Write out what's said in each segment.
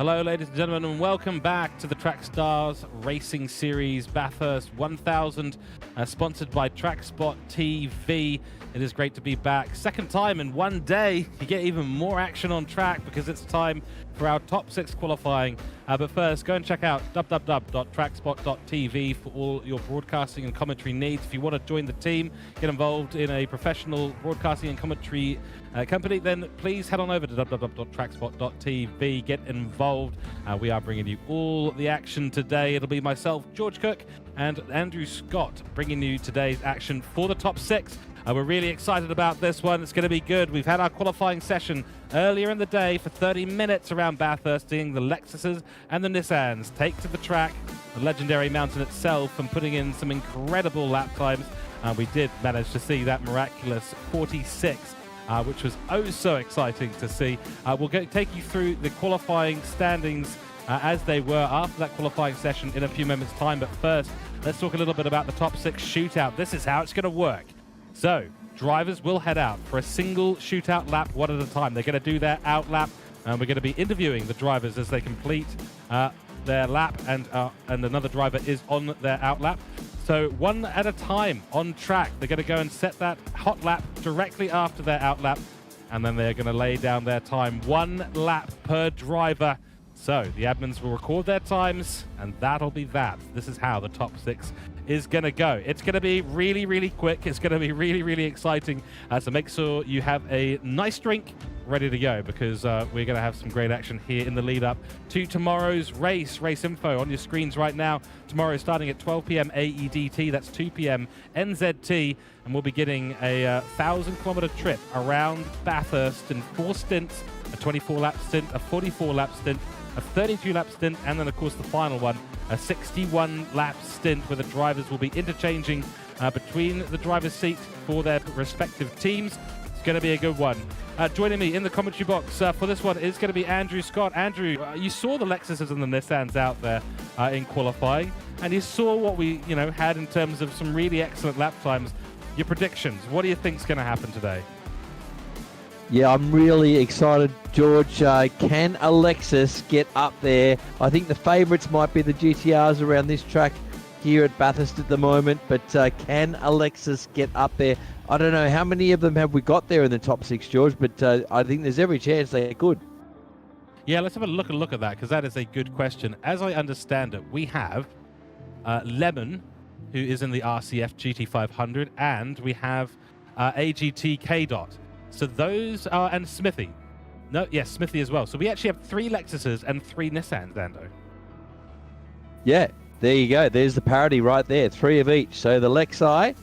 Hello, ladies and gentlemen, and welcome back to the Track Stars Racing Series Bathurst 1000, sponsored by TrackSpotTV. It is great to be back. Second time in one day. You get even more action on track because it's time for our top 6 qualifying. But first, go and check out www.trackspot.tv for all your broadcasting and commentary needs. If you want to join the team, get involved in a professional broadcasting and commentary company, then please head on over to www.trackspot.tv. Get involved. We are bringing you all the action today. It'll be myself, George Cook, and Andrew Scott bringing you today's action for the top 6. We're really excited about this one. It's going to be good. We've had our qualifying session earlier in the day for 30 minutes around Bathurst, seeing the Lexuses and the Nissans take to the track, the legendary mountain itself, and putting in some incredible lap times. We did manage to see that miraculous 46, which was oh so exciting to see. We'll take you through the qualifying standings as they were after that qualifying session in a few moments' time. But first, let's talk a little bit about the top 6 shootout. This is how it's going to work. So, drivers will head out for a single shootout lap, one at a time. They're going to do their out lap, and we're going to be interviewing the drivers as they complete their lap, and another driver is on their out lap. So, one at a time on track. They're going to go and set that hot lap directly after their out lap, and then they're going to lay down their time. 1 lap per driver. So, the admins will record their times, and that'll be that. This is how the top 6 is going to go. It's going to be really, really quick. It's going to be really, really exciting. So make sure you have a nice drink ready to go, because we're going to have some great action here in the lead up to tomorrow's race. Race info on your screens right now. Tomorrow is starting at 12 p.m. AEDT. That's 2 p.m. NZT. And we'll be getting a 1,000-kilometer trip around Bathurst in 4 stints, a 24-lap stint, a 44-lap stint, a 32-lap stint, and then, of course, the final one, a 61-lap stint, where the drivers will be interchanging between the driver's seats for their respective teams. It's going to be a good one. Joining me in the commentary box for this one is going to be Andrew Scott. Andrew, you saw the Lexuses and the Nissans out there in qualifying, and you saw what we had in terms of some really excellent lap times. Your predictions, what do you think is going to happen today? Yeah, I'm really excited, George. Can a Lexus get up there? I think the favourites might be the GTRs around this track here at Bathurst at the moment, but can a Lexus get up there? I don't know how many of them have we got there in the top 6, George, but I think there's every chance they could. Yeah, let's have a look at that, because that is a good question. As I understand it, we have Lemon, who is in the RCF GT500, and we have AGT K-Dot. So those are, and Smithy. No, yes, Smithy as well. So we actually have 3 Lexuses and 3 Nissans, Ando. Yeah, there you go. There's the parity right there. 3 of each. So the Lexi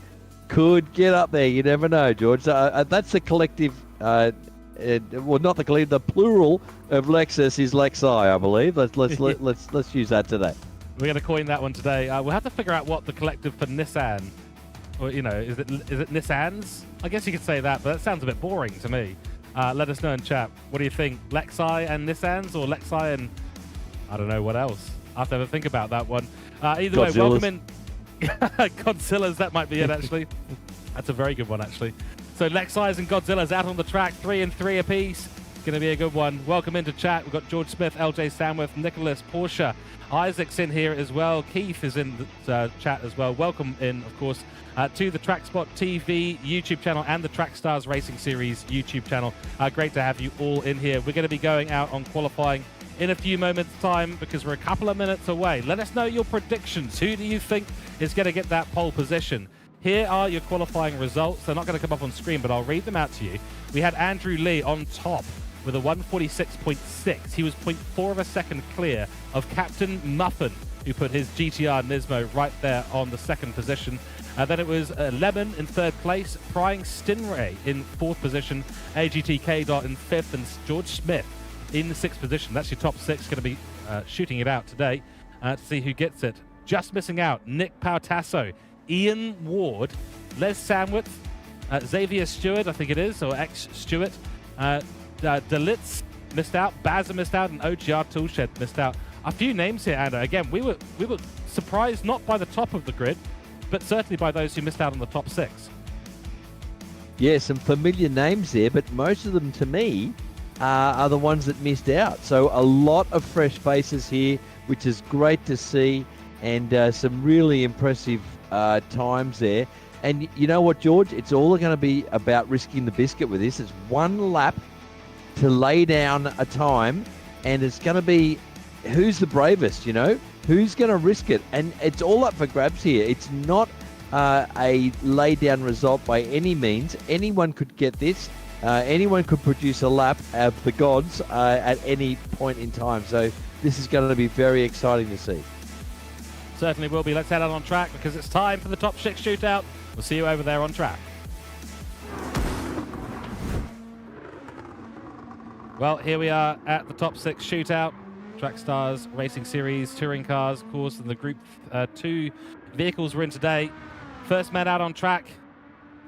could get up there. You never know, George. That's the collective, well, not the collective, the plural of Lexus is Lexi, I believe. Let's use that today. We're going to coin that one today. We'll have to figure out what the collective for Nissan, or is it Nissans? I guess you could say that, but that sounds a bit boring to me. Let us know in chat. What do you think? Lexi and Nissans, or Lexi and I don't know what else? I have to have a think about that one. Either way, welcome in. Godzillas, that might be it, actually. That's a very good one, actually. So Lexis and Godzillas out on the track, 3 and 3 apiece. Going to be a good one. Welcome into chat. We've got George Smith, LJ Samworth, Nicholas, Porsche, Isaac's in here as well. Keith is in the chat as well. Welcome in, of course, to the TrackSpotTV YouTube channel and the Track Stars Racing Series YouTube channel. Great to have you all in here. We're going to be going out on qualifying in a few moments' time, because we're a couple of minutes away. Let us know your predictions. Who do you think is going to get that pole position? Here are your qualifying results. They're not going to come up on screen, but I'll read them out to you. We had Andrew Lee on top with a 146.6. He was 0.4 of a second clear of Captain Muffin, who put his GTR Nismo right there on the 2nd position. Then it was Lemon in 3rd place, Prying Stinray in 4th position, AGT K-Dot in 5th, and George Smith in the 6th position. That's your top 6. Going to be shooting it out today to see who gets it. Just missing out, Nick Pautasso, Ian Ward, Les Samworth, Xavier Stewart, I think it is, or ex-Stewart, Delitz missed out, Bazza missed out, and OGR Toolshed missed out. A few names here, Anna. Again, we were surprised not by the top of the grid, but certainly by those who missed out on the top 6. Yeah, some familiar names there, but most of them to me are the ones that missed out. So a lot of fresh faces here, which is great to see, and some really impressive times there. And you know what, George? It's all going to be about risking the biscuit with this. It's one lap to lay down a time, and it's going to be who's the bravest, who's going to risk it. And it's all up for grabs here. It's not a lay down result by any means. Anyone could get this. Anyone could produce a lap of the gods at any point in time. So this is going to be very exciting to see. Certainly will be. Let's head out on track because it's time for the top 6 shootout. We'll see you over there on track. Well, here we are at the top 6 shootout. Track Stars Racing Series touring cars, of course, and the Group 2 vehicles we're in today. First man out on track,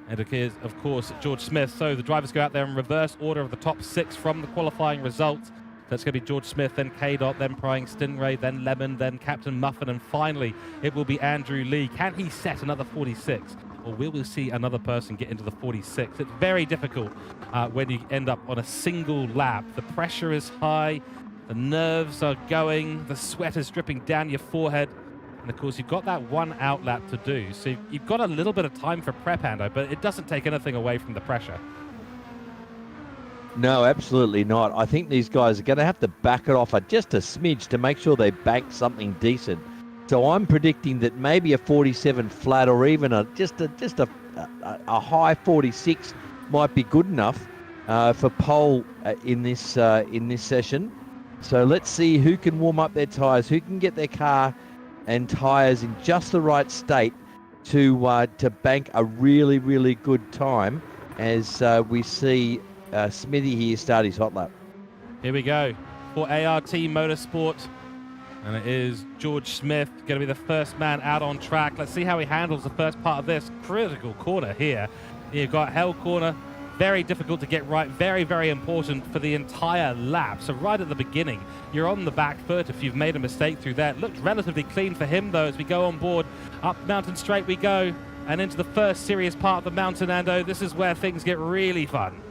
and it is, of course, George Smith. So the drivers go out there in reverse order of the top 6 from the qualifying results. That's going to be George Smith, then K-Dot, then Prying Stingray, then Lemon, then Captain Muffin, and finally it will be Andrew Lee. Can he set another 46? Or will we see another person get into the 46? It's very difficult when you end up on a single lap. The pressure is high, the nerves are going, the sweat is dripping down your forehead. And of course, you've got that one out lap to do. So you've got a little bit of time for prep, Ando, but it doesn't take anything away from the pressure. No, absolutely not. I think these guys are going to have to back it off just a smidge to make sure they bank something decent. So I'm predicting that maybe a 47 flat or even just a high 46 might be good enough for pole in this session. So let's see who can warm up their tyres, who can get their car and tyres in just the right state to bank a really, really good time as we see Smithy here start his hot lap. Here we go for ART Motorsport. And it is George Smith going to be the first man out on track. Let's see how he handles the first part of this critical corner here. You've got Hell Corner, very difficult to get right, very, very important for the entire lap. So right at the beginning, you're on the back foot if you've made a mistake through there. It looked relatively clean for him, though, as we go on board. Up Mountain Straight we go, and into the first serious part of the mountain, Ando. This is where things get really fun.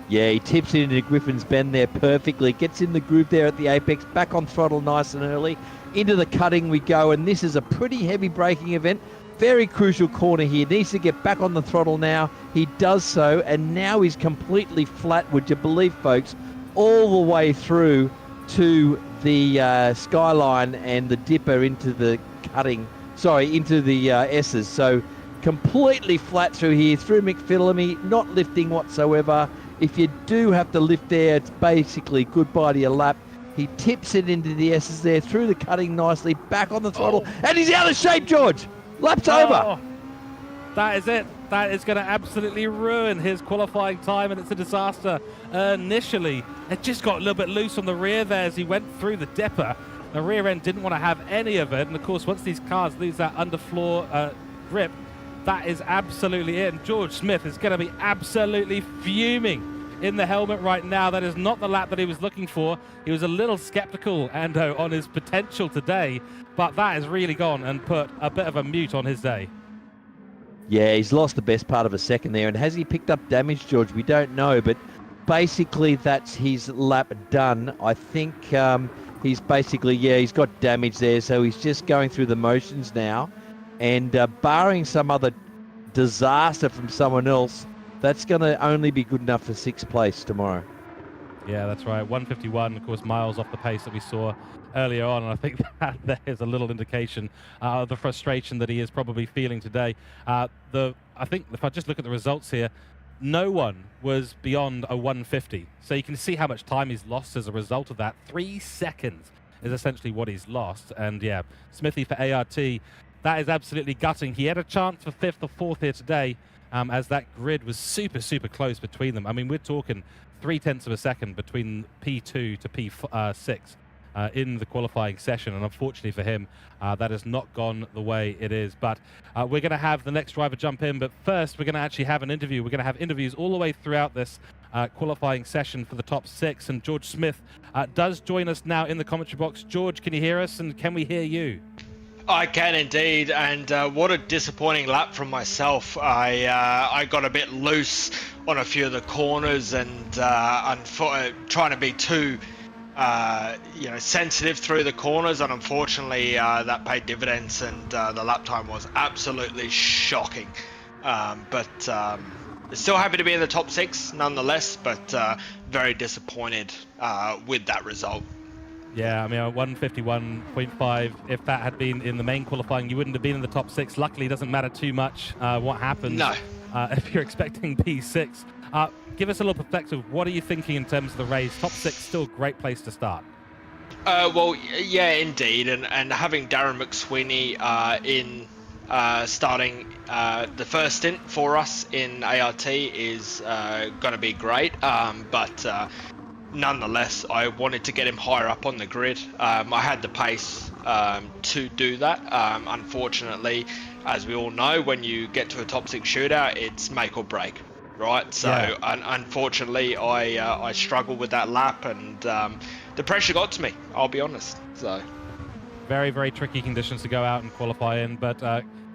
Yeah, he tips it into Griffin's Bend there perfectly. Gets in the groove there at the apex, back on throttle nice and early. Into the cutting we go, and this is a pretty heavy braking event. Very crucial corner here. Needs to get back on the throttle now. He does so, and now he's completely flat, would you believe, folks, all the way through to the skyline and the dipper into the cutting, into the S's. So completely flat through here, through McPhillamy, not lifting whatsoever. If you do have to lift there, it's basically goodbye to your lap. He tips it into the S's there, through the cutting nicely, back on the throttle, and he's out of shape, George! Lap's over! That is it. That is going to absolutely ruin his qualifying time, and it's a disaster. Initially, it just got a little bit loose on the rear there as he went through the dipper. The rear end didn't want to have any of it, and of course, once these cars lose that underfloor grip, that is absolutely it. And George Smith is going to be absolutely fuming in the helmet right now. That is not the lap that he was looking for. He was a little skeptical, Ando, on his potential today, but that has really gone and put a bit of a mute on his day. Yeah, he's lost the best part of a second there. And has he picked up damage, George? We don't know, but basically that's his lap done. I think he's basically, he's got damage there, so he's just going through the motions now. And barring some other disaster from someone else, that's going to only be good enough for 6th place tomorrow. Yeah, that's right. 151, of course, miles off the pace that we saw earlier on. And I think that there is a little indication of the frustration that he is probably feeling today. I think if I just look at the results here, no one was beyond a 150. So you can see how much time he's lost as a result of that. 3 seconds is essentially what he's lost. And yeah, Smithy for ART. That is absolutely gutting. He had a chance for 5th or 4th here today, as that grid was super, super close between them. I mean, we're talking 0.3 of a second between P2 to P6 in the qualifying session. And unfortunately for him, that has not gone the way it is. But we're going to have the next driver jump in. But first, we're going to actually have an interview. We're going to have interviews all the way throughout this qualifying session for the top 6. And George Smith does join us now in the commentary box. George, can you hear us? And can we hear you? I can indeed, and what a disappointing lap from myself. I got a bit loose on a few of the corners and trying to be too sensitive through the corners, and unfortunately that paid dividends, and the lap time was absolutely shocking. But still happy to be in the top 6 nonetheless, but very disappointed with that result. Yeah, I mean, 151.5, if that had been in the main qualifying, you wouldn't have been in the top 6. Luckily, it doesn't matter too much what happens. No. If you're expecting P6. Give us a little perspective. What are you thinking in terms of the race? Top 6, still a great place to start. Well, yeah, indeed. And having Darren McSweeney in starting the first stint for us in ART is going to be great. But nonetheless, I wanted to get him higher up on the grid. I had the pace to do that. Unfortunately, as we all know, when you get to a top 6 shootout, it's make or break, right? So yeah. Unfortunately, I struggled with that lap, and the pressure got to me, I'll be honest. So very, very tricky conditions to go out and qualify in. But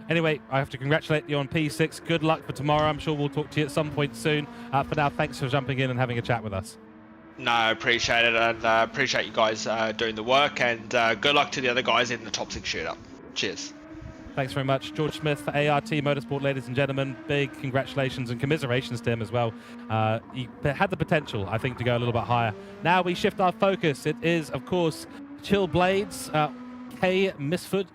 anyway, I have to congratulate you on P6. Good luck for tomorrow. I'm sure we'll talk to you at some point soon. For now, thanks for jumping in and having a chat with us. No, I appreciate it, and appreciate you guys doing the work, and good luck to the other guys in the top 6 shootout. Cheers. Thanks very much. George Smith for ART Motorsport, ladies and gentlemen. Big congratulations and commiserations to him as well. He had the potential, I think, to go a little bit higher. Now we shift our focus. It is, of course, Chill Blades, K Mifsud.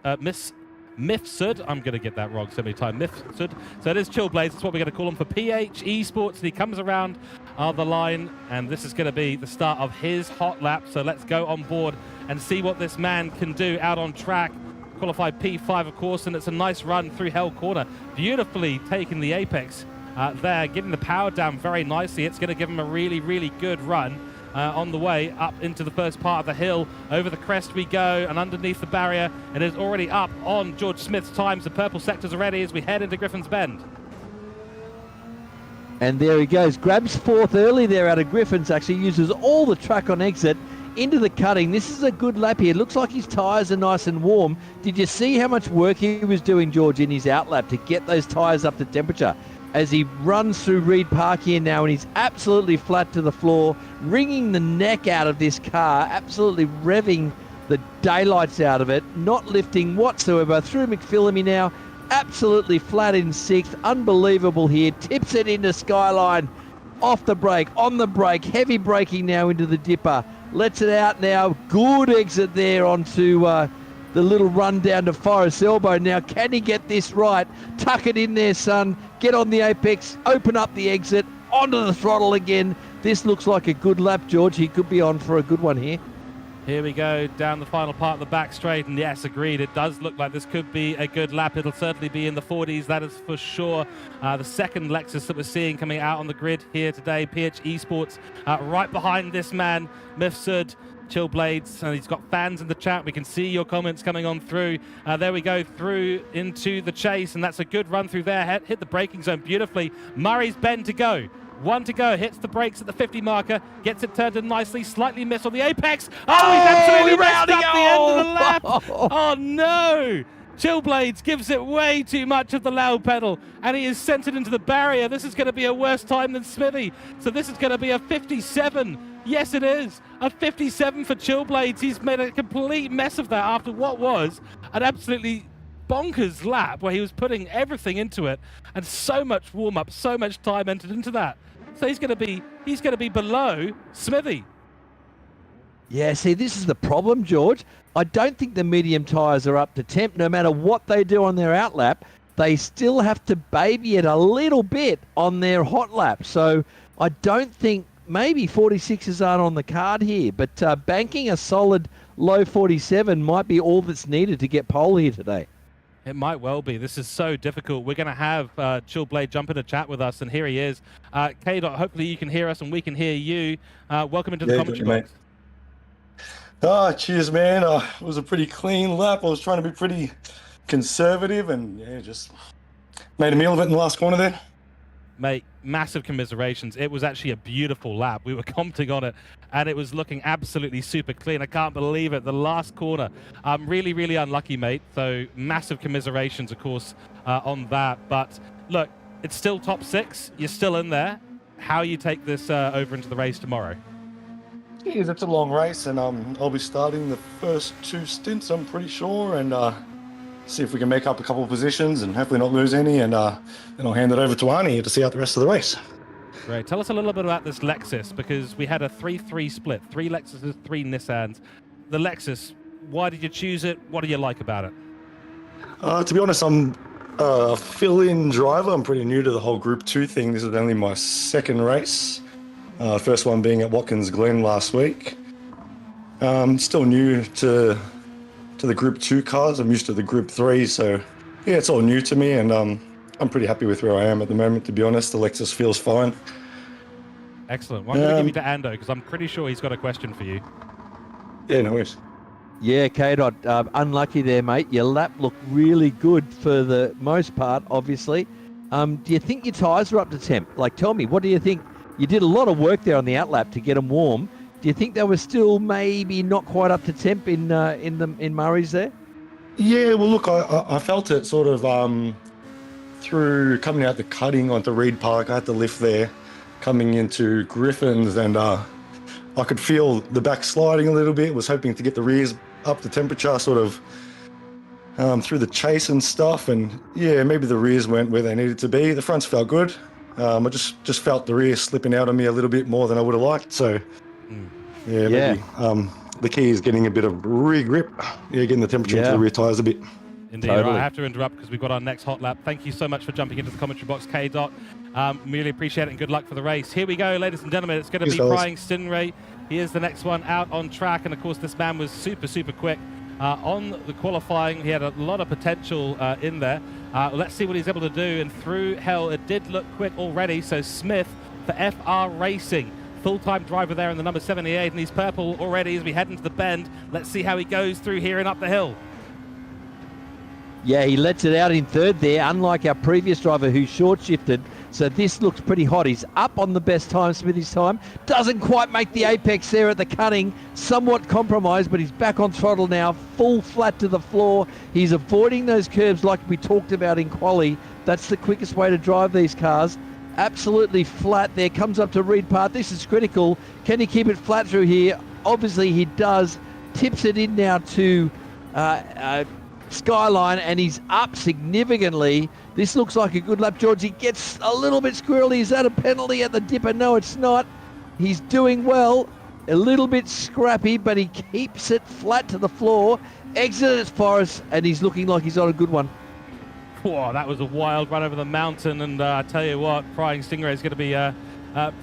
I'm going to get that wrong so many times. Mifsud. So it is Chill Blades. That's what we're going to call him for PH Esports. And he comes around the line, and this is going to be the start of his hot lap. So let's go on board and see what this man can do out on track. Qualified P5, of course, and it's a nice run through Hell Corner. Beautifully taking the apex there, getting the power down very nicely. It's going to give him a really, really good run on the way up into the first part of the hill. Over the crest we go, and underneath the barrier, it is already up on George Smith's times. The purple sectors are ready as we head into Griffin's Bend. And there he goes. Grabs 4th early there out of Griffin's. Actually uses all the track on exit into the cutting. This is a good lap here. Looks like his tyres are nice and warm. Did you see how much work he was doing, George, in his outlap to get those tyres up to temperature? As he runs through Reed Park here now, and he's absolutely flat to the floor, wringing the neck out of this car, absolutely revving the daylights out of it, not lifting whatsoever. Through McPhillamy now, absolutely flat in 6th. Unbelievable here. Tips it into Skyline. Off the brake, on the brake, heavy braking now into the dipper. Lets it out now. Good exit there onto the little run down to Forest Elbow. Now, can he get this right? Tuck it in there, son. Get on the apex. Open up the exit. Onto the throttle again. This looks like a good lap, George. He could be on for a good one here. Here we go down the final part of the back straight, and yes, agreed, it does look like this could be a good lap. It'll certainly be in the 40s, that is for sure. The second Lexus that we're seeing coming out on the grid here today, PH Esports, right behind this man, Mifsud, Chill Blades, and he's got fans in the chat. We can see your comments coming on through. There we go through into the chase, and that's a good run through there. Hit the braking zone beautifully. Murray's Bend to go. 1 to go, hits the brakes at the 50 marker, gets it turned in nicely, slightly missed on the apex. Oh, he's absolutely messed up the end of the lap. Oh no! Chill Blades gives it way too much of the loud pedal, and he is sent it into the barrier. This is going to be a worse time than Smithy. So this is going to be a 57. Yes, it is. A 57 for Chill Blades. He's made a complete mess of that after what was an absolutely bonkers lap where he was putting everything into it, and so much warm-up, so much time entered into that. So he's going to be below Smithy. Yeah, see, this is the problem, George. I don't think the medium tyres are up to temp. No matter what they do on their out lap, they still have to baby it a little bit on their hot lap. So I don't think maybe 46s aren't on the card here, but banking a solid low 47 might be all that's needed to get pole here today. It might well be. This is so difficult. We're going to have Chillblade jump in a chat with us, and here he is. K-Dot, hopefully you can hear us and we can hear you. Welcome into the commentary box. Oh, cheers, man. It was a pretty clean lap. I was trying to be pretty conservative, and yeah, just made a meal of it in the last corner there. Mate, massive commiserations. It was actually a beautiful lap. We were commenting on it, and it was looking absolutely super clean. I can't believe it. The last corner, really, really unlucky, mate. So massive commiserations, of course, on that. But look, it's still top 6. You're still in there. How you take this over into the race tomorrow? Yeah, it's a long race, and I'll be starting the first 2 stints, I'm pretty sure, and see if we can make up a couple of positions and hopefully not lose any, and then I'll hand it over to Arnie to see out the rest of the race. Great. Tell us a little bit about this Lexus, because we had a 3-3 split, 3 Lexuses, 3 Nissans. The Lexus, why did you choose it? What do you like about it? To be honest, I'm a fill-in driver. I'm pretty new to the whole Group 2 thing. This is only my 2nd race. First one being at Watkins Glen last week. Still new to the Group 2 cars. I'm used to the Group 3, so yeah, it's all new to me, and I'm pretty happy with where I am at the moment, to be honest. The Lexus feels fine. Excellent. Well, I'm going to give you to Ando, because I'm pretty sure he's got a question for you. Yeah, no worries. Yeah, K-Dot, unlucky there, mate. Your lap looked really good for the most part, obviously. Do you think your tyres are up to temp? Like, tell me, what do you think? You did a lot of work there on the outlap to get them warm. Do you think they were still maybe not quite up to temp in Murray's there? Yeah, well, look, I felt it sort of through coming out the cutting onto Reed Park. I had to lift there, coming into Griffins, and I could feel the back sliding a little bit. Was hoping to get the rears up to temperature, sort of through the chase and stuff. And yeah, maybe the rears weren't where they needed to be. The fronts felt good. I just felt the rear slipping out on me a little bit more than I would have liked. So yeah, maybe the key is getting a bit of rear grip. Yeah, getting the temperature into the rear tyres a bit. Indeed. Totally. Right, I have to interrupt because we've got our next hot lap. Thank you so much for jumping into the commentary box, K-Dot. Really appreciate it, and good luck for the race. Here we go, ladies and gentlemen. It's going to be Prying Stingray. He is the next one out on track, and of course this man was super, super quick. On the qualifying, he had a lot of potential in there. Let's see what he's able to do, and through hell, it did look quick already. So Smith for FR Racing, full-time driver there in the number 78, and he's purple already as we head into the bend. Let's see how he goes through here and up the hill. Yeah, he lets it out in 3rd there, unlike our previous driver who short-shifted. So this looks pretty hot. He's up on the best time, Smithy's time. Doesn't quite make the apex there at the cutting. Somewhat compromised, but he's back on throttle now, full flat to the floor. He's avoiding those curves like we talked about in quali. That's the quickest way to drive these cars. Absolutely flat there, comes up to Reed Park. This is critical. Can he keep it flat through here? Obviously he does. Tips it in now to Skyline, and he's up significantly. This looks like a good lap. George, he gets a little bit squirrely. Is that a penalty at the dipper? No, it's not. He's doing well. A little bit scrappy, but he keeps it flat to the floor. Exits Forest, and he's looking like he's on a good one. Whoa, that was a wild run over the mountain, and I tell you what, Prying Stingray is going to be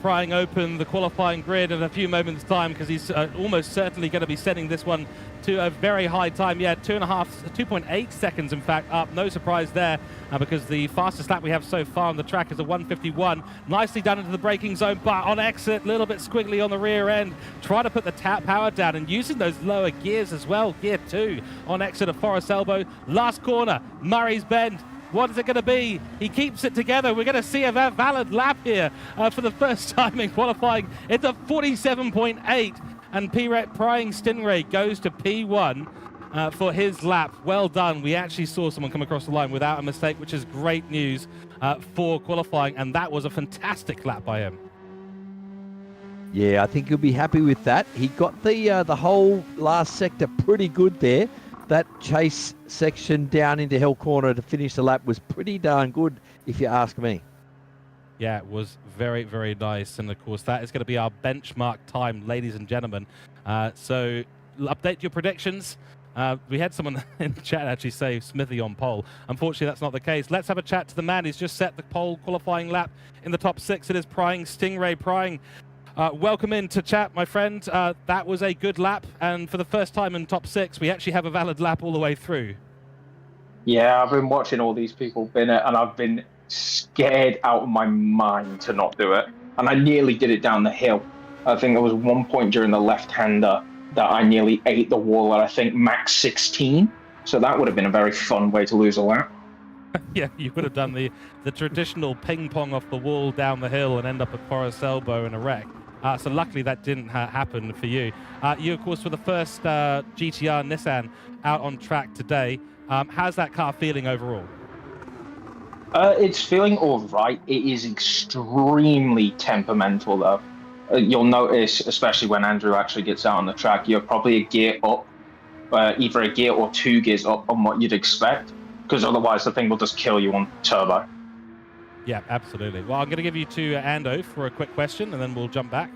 prying open the qualifying grid in a few moments' time, because he's almost certainly going to be sending this one to a very high time. Yeah, 2.8 seconds, in fact, up. No surprise there, because the fastest lap we have so far on the track is a 1:51. Nicely done into the braking zone, but on exit, a little bit squiggly on the rear end. Try to put the power down, and using those lower gears as well. Gear 2 on exit of Forest Elbow. Last corner, Murray's Bend. What is it going to be? He keeps it together. We're going to see a valid lap here for the first time in qualifying. It's a 47.8, and Prying Stingray goes to P1 for his lap. Well done. We actually saw someone come across the line without a mistake, which is great news for qualifying, and that was a fantastic lap by him. Yeah, I think he'll be happy with that. He got the whole last sector pretty good there. That chase section down into Hell Corner to finish the lap was pretty darn good, if you ask me. Yeah, it was very, very nice. And, of course, that is going to be our benchmark time, ladies and gentlemen. So update your predictions. We had someone in the chat actually say Smithy on pole. Unfortunately, that's not the case. Let's have a chat to the man who's just set the pole qualifying lap in the top 6. It is Prying Stingray. Prying, welcome in to chat, my friend. That was a good lap, and for the first time in top 6, we actually have a valid lap all the way through. Yeah, I've been watching all these people bin it, and I've been scared out of my mind to not do it. And I nearly did it down the hill. I think there was one point during the left-hander that I nearly ate the wall at, I think, max 16. So that would have been a very fun way to lose a lap. Yeah, you would have done the traditional ping pong off the wall down the hill and end up at Forest Elbow in a wreck. So luckily that didn't happen for you. You, of course, were the first GTR Nissan out on track today. How's that car feeling overall? It's feeling all right. It is extremely temperamental, though. You'll notice, especially when Andrew actually gets out on the track, you're probably a gear up, either a gear or 2 gears up on what you'd expect, because otherwise the thing will just kill you on turbo. Yeah, absolutely. Well, I'm going to give you to Ando for a quick question, and then we'll jump back.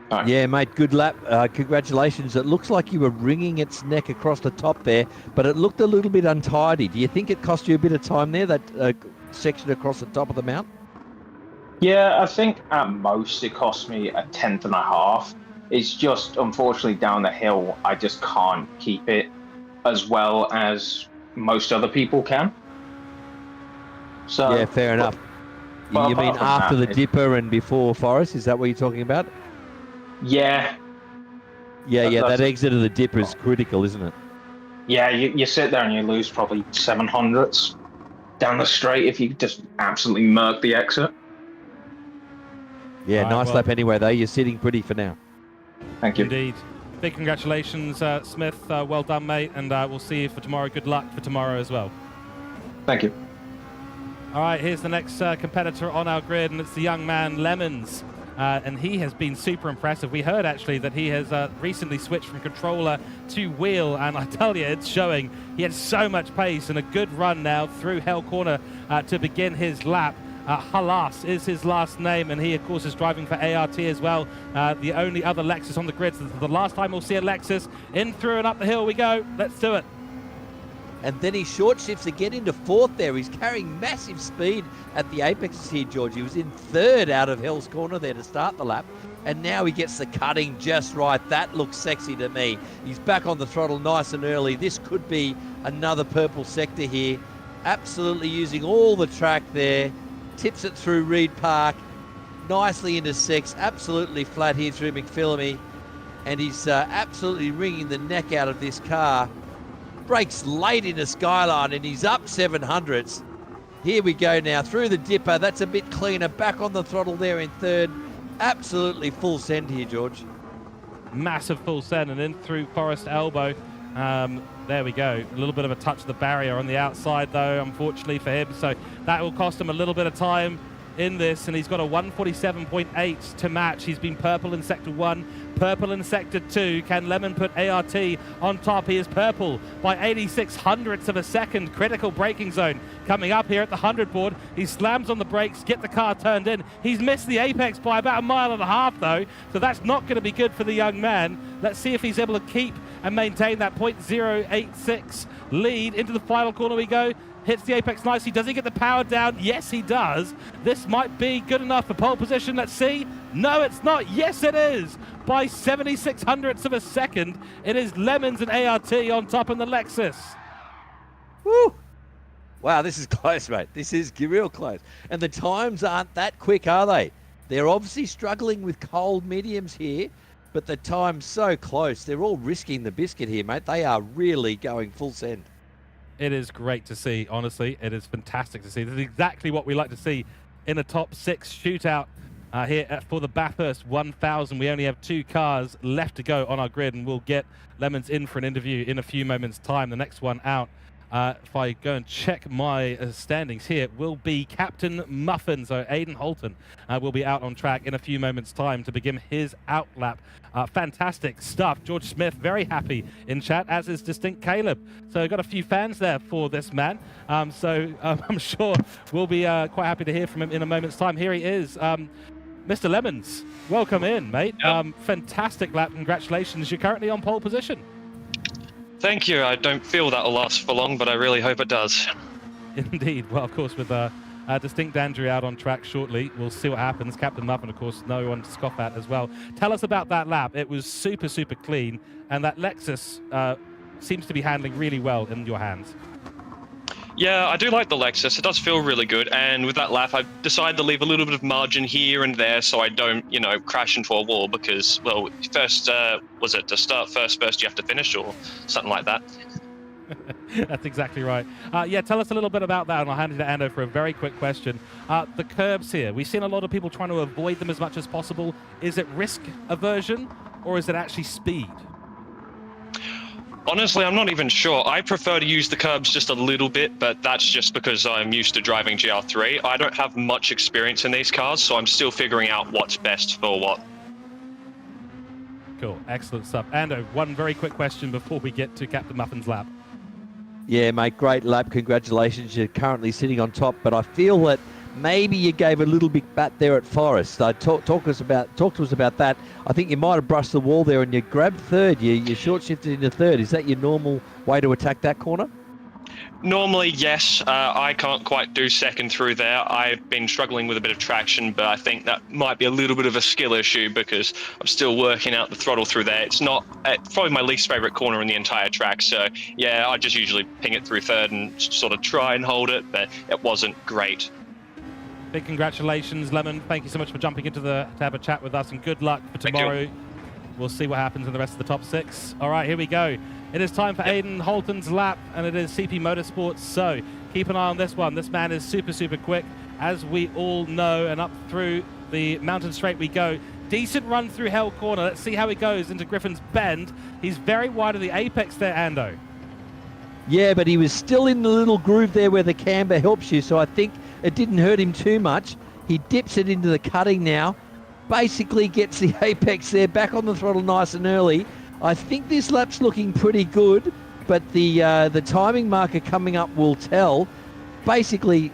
Right. Yeah, mate, good lap. Congratulations. It looks like you were wringing its neck across the top there, but it looked a little bit untidy. Do you think it cost you a bit of time there, that section across the top of the mount? Yeah, I think at most it cost me a 1/10.5. It's just, unfortunately, down the hill, I just can't keep it as well as most other people can. So Yeah, fair enough. but You mean apart from after that, the dipper and before Forest? Is that what you're talking about? Yeah. Yeah, that That's- exit of the dipper is critical, isn't it? Yeah, you sit there and you lose probably 700s down the straight if you just absolutely murk the exit. Yeah, Right, nice well- lap anyway, though. You're sitting pretty for now. Thank you. Indeed. Big congratulations, Smith. Well done, mate. And we'll see you for tomorrow. Good luck for tomorrow as well. Thank you. All right, here's the next competitor on our grid, and it's the young man, Lemons. And he has been super impressive. We heard, actually, that he has recently switched from controller to wheel, and I tell you, it's showing. He had so much pace and a good run now through Hell Corner to begin his lap. Halas is his last name, and he, of course, is driving for ART as well. The only other Lexus on the grid. So this is the last time we'll see a Lexus. In, through, and up the hill we go. Let's do it. And then he short shifts again into 4th there. He's carrying massive speed at the apexes here, George. He was in 3rd out of Hell's Corner there to start the lap. And now he gets the cutting just right. That looks sexy to me. He's back on the throttle nice and early. This could be another purple sector here. Absolutely using all the track there. Tips it through Reed Park. Nicely into 6. Absolutely flat here through McPhillamy. And he's absolutely wringing the neck out of this car. Brakes late into Skyline, and he's up 700s. Here we go now through the dipper. That's a bit cleaner. Back on the throttle there in 3rd. Absolutely full send here, George. Massive full send and in through Forest Elbow. There we go. A little bit of a touch of the barrier on the outside, though, unfortunately for him. So that will cost him a little bit of time in this, and he's got a 147.8 to match. He's been purple in Sector 1, purple in Sector 2. Can Lemon put ART on top? He is purple by 86 hundredths of a second. Critical braking zone coming up here at the 100 board. He slams on the brakes, get the car turned in. He's missed the apex by about 1.5 miles, though, so that's not going to be good for the young man. Let's see if he's able to keep and maintain that 0.086 lead. Into the final corner we go. Hits the apex nicely. Does he get the power down? Yes, he does. This might be good enough for pole position. Let's see. No, it's not. Yes, it is. By 76 hundredths of a second, it is Lemons and ART on top in the Lexus. Woo! Wow, this is close, mate. This is real close. And the times aren't that quick, are they? They're obviously struggling with cold mediums here, but the time's so close. They're all risking the biscuit here, mate. They are really going full send. It is great to see, honestly. It is fantastic to see. This is exactly what we like to see in a top 6 shootout here for the Bathurst 1000. We only have 2 cars left to go on our grid, and we'll get Lemons in for an interview in a few moments' time. The next one out, if I go and check my standings here, will be Captain Muffin. So Aidan Holton will be out on track in a few moments' time to begin his outlap. Fantastic stuff. George Smith, very happy in chat, as is Distinct Caleb. So got a few fans there for this man. I'm sure we'll be quite happy to hear from him in a moment's time. Here he is. Mr. Lemons, welcome in, mate. Yep. Fantastic lap. Congratulations. You're currently on pole position. Thank you. I don't feel that'll last for long, but I really hope it does. Indeed. Well, of course, with Distinct Andrew out on track shortly, we'll see what happens. Captain Muffin, of course, no one to scoff at as well. Tell us about that lap. It was super, super clean, and that Lexus seems to be handling really well in your hands. Yeah, I do like the Lexus. It does feel really good, and with that lap, I decided to leave a little bit of margin here and there so I don't, crash into a wall because, well, first, was it to start first you have to finish or something like that? That's exactly right. Yeah, tell us a little bit about that, and I'll hand it to Ando for a very quick question. The curbs here, we've seen a lot of people trying to avoid them as much as possible. Is it risk aversion, or is it actually speed? Honestly, I'm not even sure. I prefer to use the curbs just a little bit, but that's just because I'm used to driving GR3. I don't have much experience in these cars, so I'm still figuring out what's best for what. Cool, excellent stuff. Ando, one very quick question before we get to Captain Muffin's lap. Yeah, mate, great lap. Congratulations. You're currently sitting on top, but I feel that maybe you gave a little bit bat there at Forest. Talk to us about that. I think you might have brushed the wall there and you grabbed third. You short shifted into third. Is that your normal way to attack that corner? Normally, yes. I can't quite do second through there. I've been struggling with a bit of traction, but I think that might be a little bit of a skill issue because I'm still working out the throttle through there. It's probably my least favorite corner in the entire track. So yeah, I just usually ping it through third and sort of try and hold it, but it wasn't great. Big congratulations, Lemon. Thank you so much for jumping into to have a chat with us, and good luck for tomorrow. We'll see what happens in the rest of the top 6. All right, here we go. It is time for Aidan Holton's lap, and it is CP Motorsports, so keep an eye on this one. This man is super, super quick, as we all know, and up through the mountain straight we go. Decent run through Hell Corner. Let's see how he goes into Griffin's Bend. He's very wide of the apex there, Ando. Yeah, but he was still in the little groove there where the camber helps you, so I think it didn't hurt him too much. He dips it into the cutting now, basically gets the apex there, back on the throttle nice and early. I think this lap's looking pretty good, but the timing marker coming up will tell. Basically,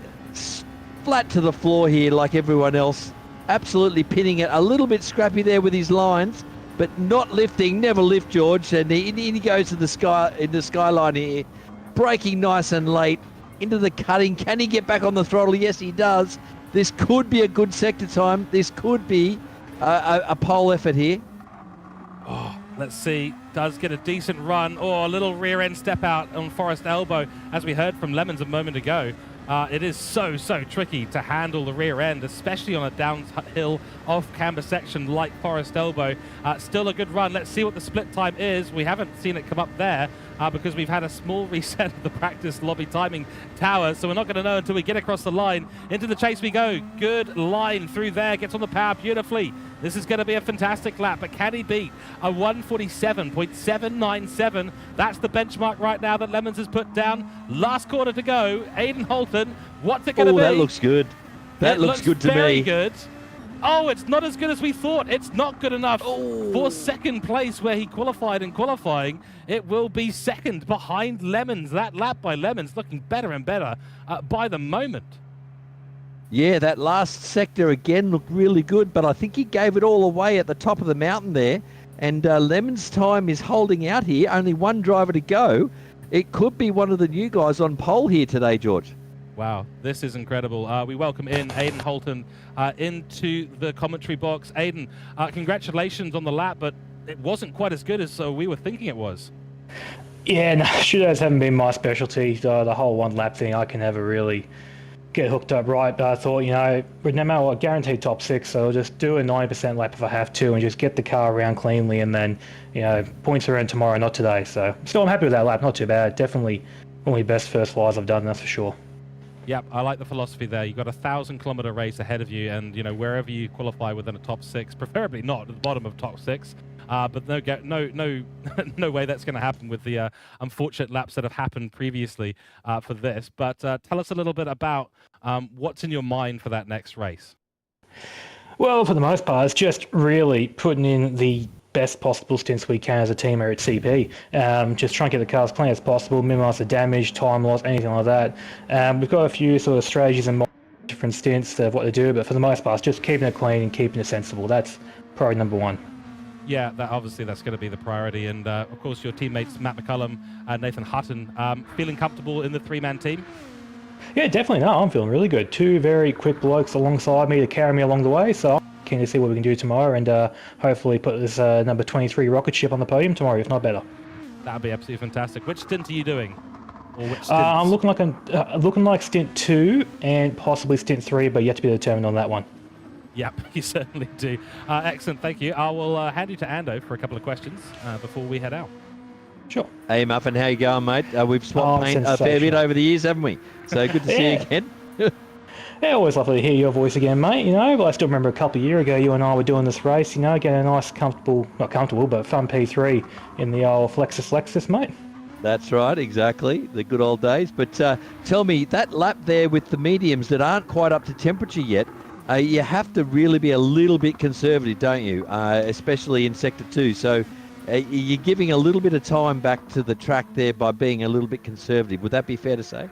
flat to the floor here like everyone else. Absolutely pinning it. A little bit scrappy there with his lines, but not lifting. Never lift, George. And he goes to the skyline here. Braking nice and late. Into the cutting. Can he get back on the throttle? Yes, he does. This could be a good sector time. This could be a pole effort here. Oh, let's see. Does get a decent run. Oh, a little rear end step out on Forest Elbow, as we heard from Lemons a moment ago. It is so tricky to handle the rear end, especially on a downhill off-camber section like Forest Elbow. Still a good run. Let's see what the split time is. We haven't seen it come up there because we've had a small reset of the practice lobby timing tower, so we're not going to know until we get across the line. Into the chase we go. Good line through there. Gets on the power beautifully. This is going to be a fantastic lap, but can he beat a 147.797? That's the benchmark right now that Lemons has put down. Last quarter to go. Aidan Holton, what's it going to be? That looks good. That looks good to me. Very good. Oh, it's not as good as we thought. It's not good enough for second place where he qualified in qualifying. It will be second behind Lemons. That lap by Lemons looking better and better by the moment. Yeah, that last sector again looked really good, but I think he gave it all away at the top of the mountain there. And Lemon's time is holding out here. Only one driver to go. It could be one of the new guys on pole here today, George. Wow, this is incredible. We welcome in Aidan Holton into the commentary box. Aidan, congratulations on the lap, but it wasn't quite as good as we were thinking it was. Yeah, no, shootouts haven't been my specialty. The whole one lap thing, I can never really get hooked up right. But I thought, but no matter what, guaranteed top 6, so I'll just do a 90% lap if I have to and just get the car around cleanly, and then, points are in tomorrow, not today. So still I'm happy with that lap, not too bad. Definitely one of the best first flies I've done, that's for sure. Yep, I like the philosophy there. You've got a 1,000-kilometer race ahead of you, and wherever you qualify within a top 6, preferably not at the bottom of top 6. But no way that's going to happen with the unfortunate laps that have happened previously for this. But tell us a little bit about what's in your mind for that next race. Well, for the most part, it's just really putting in the best possible stints we can as a team here at CP. Just trying to get the cars clean as possible, minimise the damage, time loss, anything like that. We've got a few sort of strategies and different stints of what to do, but for the most part, it's just keeping it clean and keeping it sensible. That's priority number one. Yeah, obviously that's going to be the priority. And, of course, your teammates, Matt McCullum and Nathan Hutton, feeling comfortable in the three-man team? Yeah, definitely. No, I'm feeling really good. 2 very quick blokes alongside me to carry me along the way, so I'm keen to see what we can do tomorrow and hopefully put this number 23 rocket ship on the podium tomorrow, if not better. That would be absolutely fantastic. Which stint are you doing? Or which stints? I'm looking like stint 2 and possibly stint 3, but yet to be determined on that one. Yep, you certainly do. Excellent, thank you. I will hand you to Ando for a couple of questions before we head out. Sure. Hey, Muffin, how you going, mate? We've Oh, swapped paint a fair bit sensational. over the years, haven't we? So good to see you Yeah. again. Yeah, always lovely to hear your voice again, mate. You know, I still remember a couple of years ago you and I were doing this race, you know, getting a nice, not comfortable, but fun P3 in the old Lexus, mate. That's right, exactly. The good old days. But tell me, that lap there with the mediums that aren't quite up to temperature yet, you have to really be a little bit conservative, don't you? Especially in Sector 2. So you're giving a little bit of time back to the track there by being a little bit conservative. Would that be fair to say?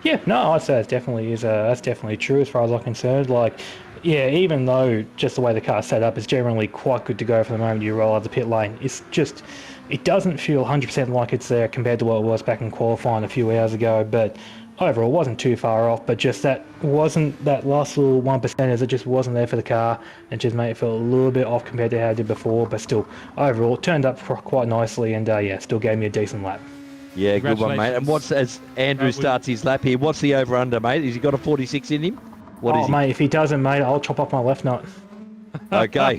Yeah, no, I'd say that's definitely true as far as I'm concerned. Like, yeah, even though just the way the car's set up is generally quite good to go from the moment you roll out the pit lane, it's just, it doesn't feel 100% like it's there compared to what it was back in qualifying a few hours ago. But overall, it wasn't too far off. But just that last little 1%, it just wasn't there for the car, and just made it feel a little bit off compared to how it did before. But still, overall, it turned up quite nicely, and yeah, still gave me a decent lap. Yeah, good one, mate. And as Andrew starts his lap here, what's the over-under, mate? Has he got a 46 in him? What is he? Mate, if he doesn't, mate, I'll chop off my left nut. Okay.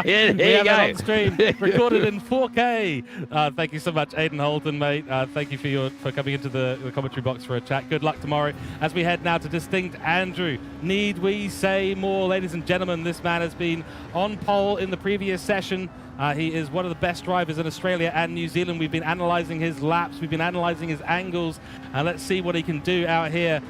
Here We you have go. it on stream, recorded in 4K. Thank you so much, Aidan Holton, mate. Thank you for coming into the commentary box for a chat. Good luck tomorrow. As we head now to Distinct Andrew, need we say more? Ladies and gentlemen, this man has been on pole in the previous session. He is one of the best drivers in Australia and New Zealand. We've been analysing his laps. We've been analysing his angles. Let's see what he can do out here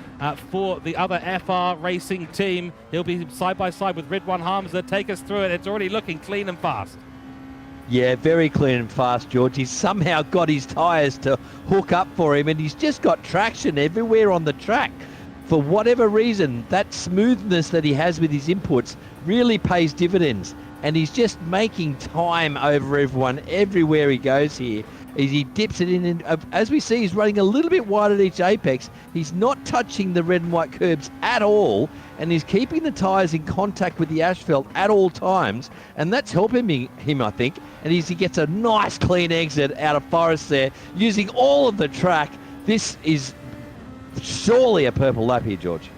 for the other FR Racing team. He'll be side by side with Ridwan Hamza. Take us through it. It's already looking clean and fast. Yeah, very clean and fast, George. He's somehow got his tyres to hook up for him, and he's just got traction everywhere on the track. For whatever reason, that smoothness that he has with his inputs really pays dividends. And he's just making time over everyone everywhere he goes here. As he dips it in, and as we see, he's running a little bit wide at each apex. He's not touching the red and white curbs at all, and he's keeping the tyres in contact with the asphalt at all times, and that's helping him, I think. And he gets a nice clean exit out of Forest there, using all of the track. This is surely a purple lap here, George.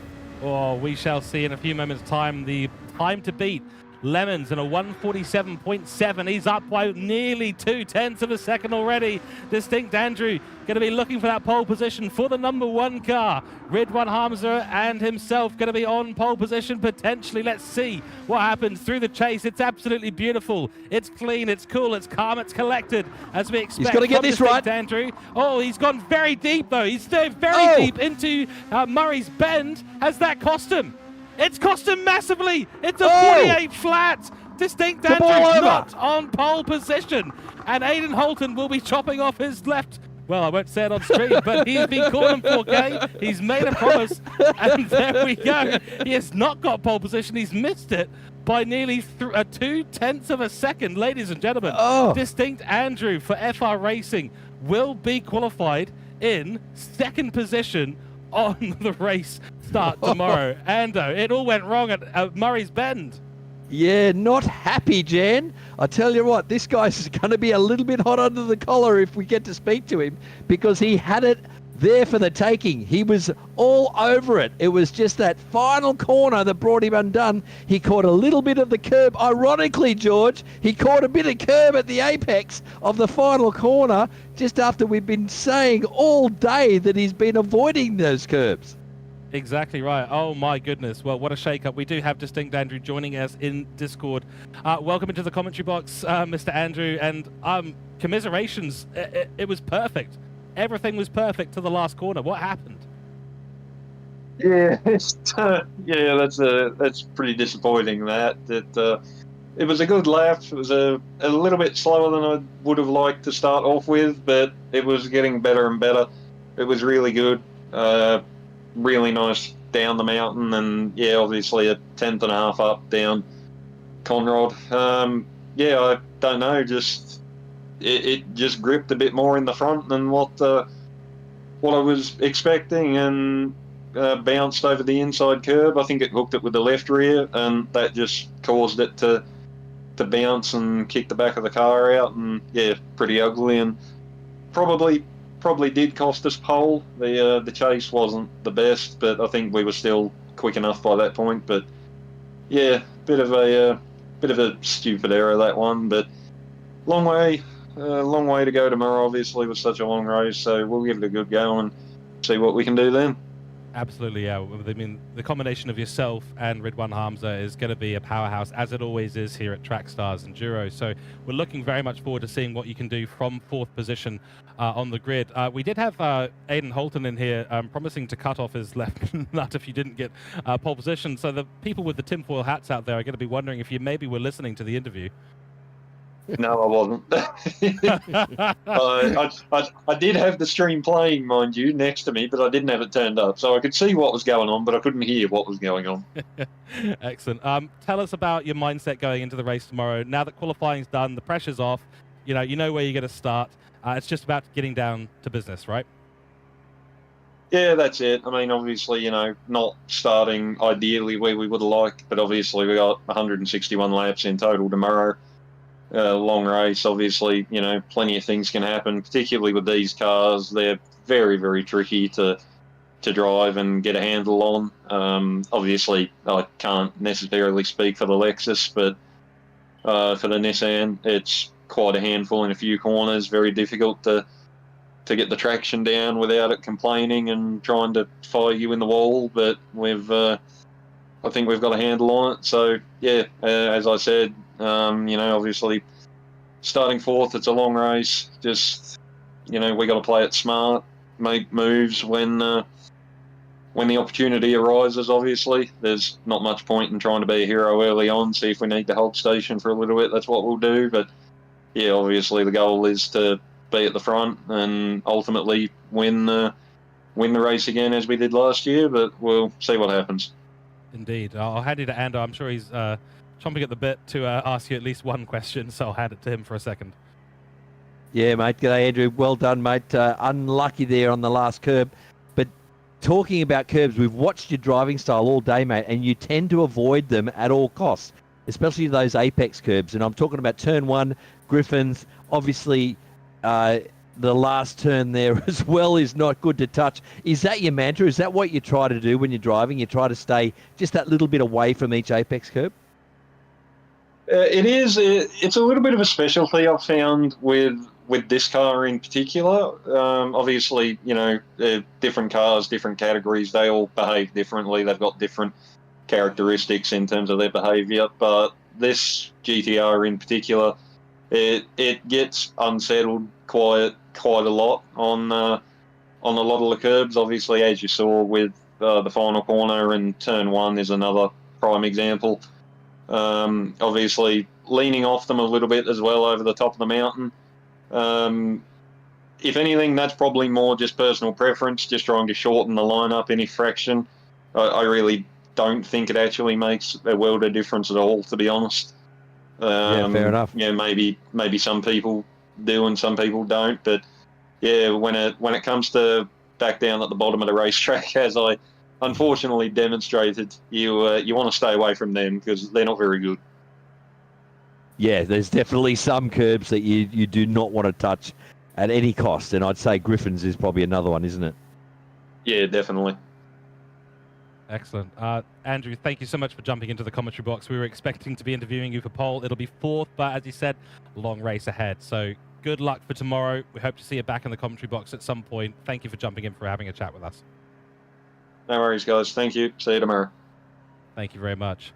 Oh, we shall see in a few moments' time. The time to beat Lemons in a 147.7. He's up by nearly 0.2 of a second already. Distinct Andrew going to be looking for that pole position for the number one car. Ridwan Hamza and himself going to be on pole position potentially. Let's see what happens through the chase. It's absolutely beautiful. It's clean, it's cool, it's calm, it's collected as we expect. He's got to get this right. Andrew. Oh, he's gone very deep though. He's very deep into Murray's Bend. Has that cost him? It's cost him massively. It's a 48 flat. Distinct Andrew not on pole position. And Aidan Holton will be chopping off his left. Well, I won't say it on stream, but he's been caught in 4K. He's made a promise. And there we go. He has not got pole position. He's missed it by nearly 0.2 of a second. Ladies and gentlemen, Distinct Andrew for FR Racing will be qualified in second position on the race start tomorrow. Ando, it all went wrong at Murray's Bend. Yeah, not happy, Jan. I tell you what, this guy's going to be a little bit hot under the collar if we get to speak to him, because he had it there for the taking. He was all over it. It was just that final corner that brought him undone. He caught a little bit of the curb. Ironically, George, he caught a bit of curb at the apex of the final corner just after we've been saying all day that he's been avoiding those curbs. Exactly right. Oh my goodness. Well, what a shake-up. We do have Distinct Andrew joining us in Discord. Welcome into the commentary box, Mr. Andrew, and commiserations. It was perfect. Everything was perfect to the last corner. What happened? Yeah, that's pretty disappointing. It was a good lap. It was a little bit slower than I would have liked to start off with, but it was getting better and better. It was really good. Really nice down the mountain, and yeah, obviously a 10.5 up down Conrod. I don't know, just it just gripped a bit more in the front than what I was expecting, and bounced over the inside curb. I think it hooked it with the left rear, and that just caused it to bounce and kick the back of the car out, and yeah, pretty ugly, and probably did cost us pole. The chase wasn't the best, but I think we were still quick enough by that point. But yeah, bit of a stupid error, that one. But long way A long way to go tomorrow, obviously, with such a long race. So we'll give it a good go and see what we can do then. Absolutely, yeah. I mean, the combination of yourself and Ridwan Hamza is going to be a powerhouse, as it always is here at Trackstars Enduro. So we're looking very much forward to seeing what you can do from 4th position on the grid. We did have Aidan Holton in here promising to cut off his left nut if you didn't get pole position. So the people with the tinfoil hats out there are going to be wondering if you maybe were listening to the interview. No, I wasn't. I did have the stream playing, mind you, next to me, but I didn't have it turned up. So I could see what was going on, but I couldn't hear what was going on. Excellent. Tell us about your mindset going into the race tomorrow. Now that qualifying's done, the pressure's off, you know where you're going to start. It's just about getting down to business, right? Yeah, that's it. I mean, obviously, not starting ideally where we would have liked, but obviously we got 161 laps in total tomorrow. Long race, obviously, plenty of things can happen, particularly with these cars. They're very, very tricky to drive and get a handle on. Obviously, I can't necessarily speak for the Lexus, but for the Nissan, it's quite a handful in a few corners, very difficult to get the traction down without it complaining and trying to fire you in the wall, but I think we've got a handle on it. So, yeah, as I said, obviously starting 4th, it's a long race. Just, we got to play it smart, make moves when the opportunity arises, obviously. There's not much point in trying to be a hero early on, see if we need to hold station for a little bit, that's what we'll do. But, yeah, obviously the goal is to be at the front and ultimately win the race again as we did last year, but we'll see what happens. Indeed. I'll hand you to Ando. I'm sure he's chomping at the bit to ask you at least one question, so I'll hand it to him for a second. Yeah, mate. G'day, Andrew. Well done, mate. Unlucky there on the last curb. But talking about curbs, we've watched your driving style all day, mate, and you tend to avoid them at all costs, especially those apex curbs. And I'm talking about turn 1, Griffins. Obviously, the last turn there as well is not good to touch. Is that your mantra? Is that what you try to do when you're driving? You try to stay just that little bit away from each apex curb? It is. It's a little bit of a specialty I've found with this car in particular. Obviously, different cars, different categories, they all behave differently. They've got different characteristics in terms of their behaviour. But this GTR in particular, it gets unsettled quite a lot on a lot of the curbs. Obviously, as you saw with the final corner and turn 1 is another prime example. Obviously, leaning off them a little bit as well over the top of the mountain. If anything, that's probably more just personal preference, just trying to shorten the lineup any fraction. I really don't think it actually makes a world of difference at all, to be honest. Yeah, fair enough. Yeah, maybe some people do and some people don't, but yeah, when it comes to back down at the bottom of the racetrack, as I unfortunately demonstrated, you want to stay away from them because they're not very good. Yeah, there's definitely some curbs that you do not want to touch at any cost, and I'd say Griffins is probably another one, isn't it? Yeah, definitely. Excellent. Andrew, thank you so much for jumping into the commentary box. We were expecting to be interviewing you for pole. It'll be 4th, but as you said, long race ahead. So good luck for tomorrow. We hope to see you back in the commentary box at some point. Thank you for jumping in, for having a chat with us. No worries, guys. Thank you. See you tomorrow. Thank you very much.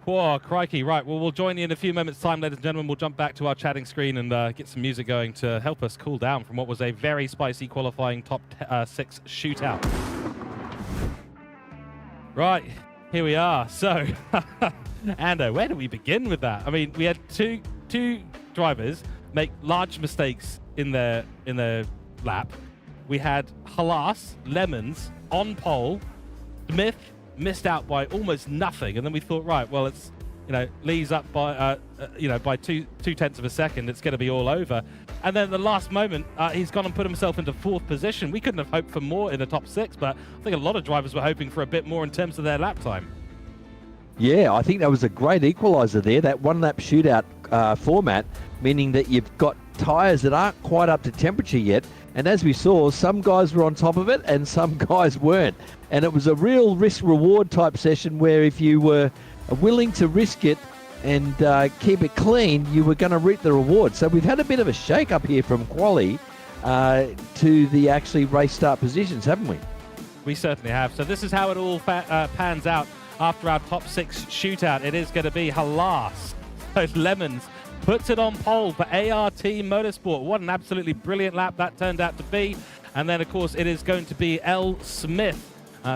Whoa, crikey. Right, well, we'll join you in a few moments' time, ladies and gentlemen. We'll jump back to our chatting screen and get some music going to help us cool down from what was a very spicy qualifying top 6 shootout. Right, here we are. So, Ando, where do we begin with that? I mean, we had two drivers make large mistakes in their lap. We had Halas, Lemons on pole. Smith missed out by almost nothing, and then we thought, right, well, it's Lee's up by by two tenths of a second. It's going to be all over. And then at the last moment, he's gone and put himself into 4th position. We couldn't have hoped for more in the top 6, but I think a lot of drivers were hoping for a bit more in terms of their lap time. Yeah, I think that was a great equaliser there, that one-lap shootout format, meaning that you've got tyres that aren't quite up to temperature yet. And as we saw, some guys were on top of it and some guys weren't. And it was a real risk-reward type session where if you were willing to risk it and keep it clean, you were going to reap the reward. So we've had a bit of a shake-up here from quali to the actually race start positions, haven't we? We certainly have. So this is how it all pans out after our top 6 shootout. It is going to be Halas. So Lemons puts it on pole for ART Motorsport. What an absolutely brilliant lap that turned out to be. And then, of course, it is going to be L. Smith.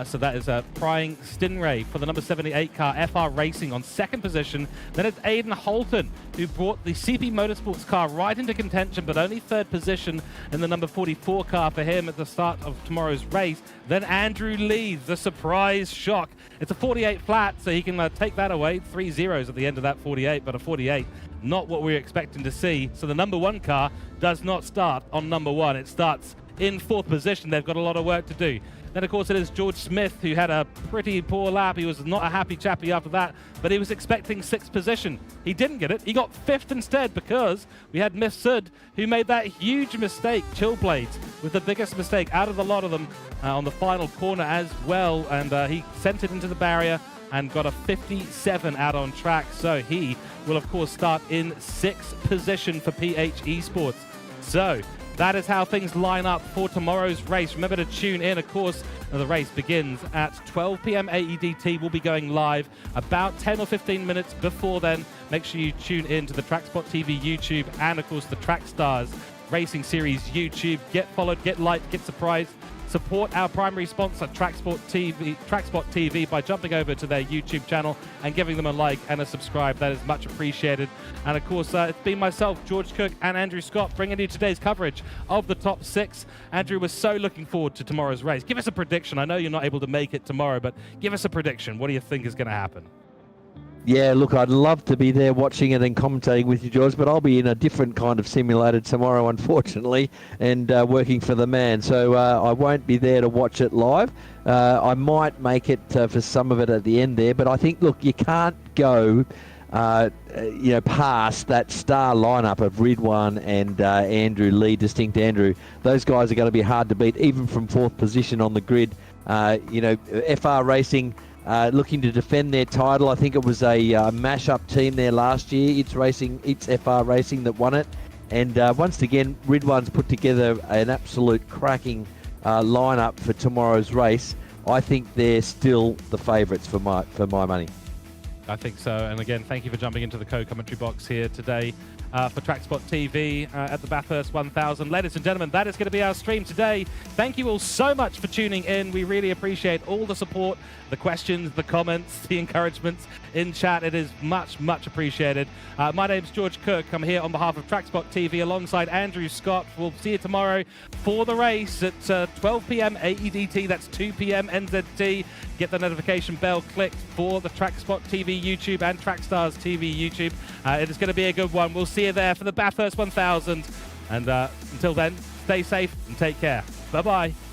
So that is prying Stingray for the number 78 car, FR Racing on 2nd position. Then it's Aidan Holton, who brought the CP Motorsports car right into contention, but only 3rd position in the number 44 car for him at the start of tomorrow's race. Then Andrew leads, the surprise shock. It's a 48 flat, so he can take that away. 3 zeros at the end of that 48, but a 48, not what we were expecting to see. So the number 1 car does not start on number 1. It starts in 4th position. They've got a lot of work to do. Then, of course, it is George Smith, who had a pretty poor lap. He was not a happy chappy after that, but he was expecting 6th position. He didn't get it. He got 5th instead because we had Miss Sud, who made that huge mistake, Chill Blades, with the biggest mistake out of the lot of them on the final corner as well. And he sent it into the barrier and got a 57 out on track. So he will, of course, start in 6th position for PH Esports. So that is how things line up for tomorrow's race. Remember to tune in, of course. The race begins at 12 p.m. AEDT. We'll be going live about 10 or 15 minutes before then. Make sure you tune in to the TrackSpotTV YouTube and, of course, the Trackstars Racing Series YouTube. Get followed, get liked, get surprised. Support our primary sponsor, TrackSpotTV, by jumping over to their YouTube channel and giving them a like and a subscribe. That is much appreciated. And of course, it's been myself, George Cook, and Andrew Scott bringing you today's coverage of the top 6. Andrew was so looking forward to tomorrow's race. Give us a prediction. I know you're not able to make it tomorrow, but give us a prediction. What do you think is going to happen? Yeah, look, I'd love to be there watching it and commentating with you, George, but I'll be in a different kind of simulator tomorrow, unfortunately, and working for the man. So I won't be there to watch it live. I might make it for some of it at the end there, but I think, look, you can't go past that star lineup of Ridwan and Andrew Lee, Distinct Andrew. Those guys are going to be hard to beat, even from 4th position on the grid. FR Racing looking to defend their title. I think it was a mash-up team there last year. It's FR Racing that won it. And once again, Ridwan's put together an absolute cracking lineup for tomorrow's race. I think they're still the favourites for my money. I think so. And again, thank you for jumping into the co-commentary box here today for TrackSpot TV at the Bathurst 1000. Ladies and gentlemen, that is going to be our stream today. Thank you all so much for tuning in. We really appreciate all the support, the questions, the comments, the encouragements in chat. It is much, much appreciated. My name's George Cook. I'm here on behalf of TrackSpot TV alongside Andrew Scott. We'll see you tomorrow for the race at 12 p.m. AEDT. That's 2 p.m. NZT. Get the notification bell clicked for the TrackSpot TV YouTube and Trackstars TV YouTube. It is going to be a good one. We'll see you there for the Bathurst 1000. And until then, stay safe and take care. Bye-bye.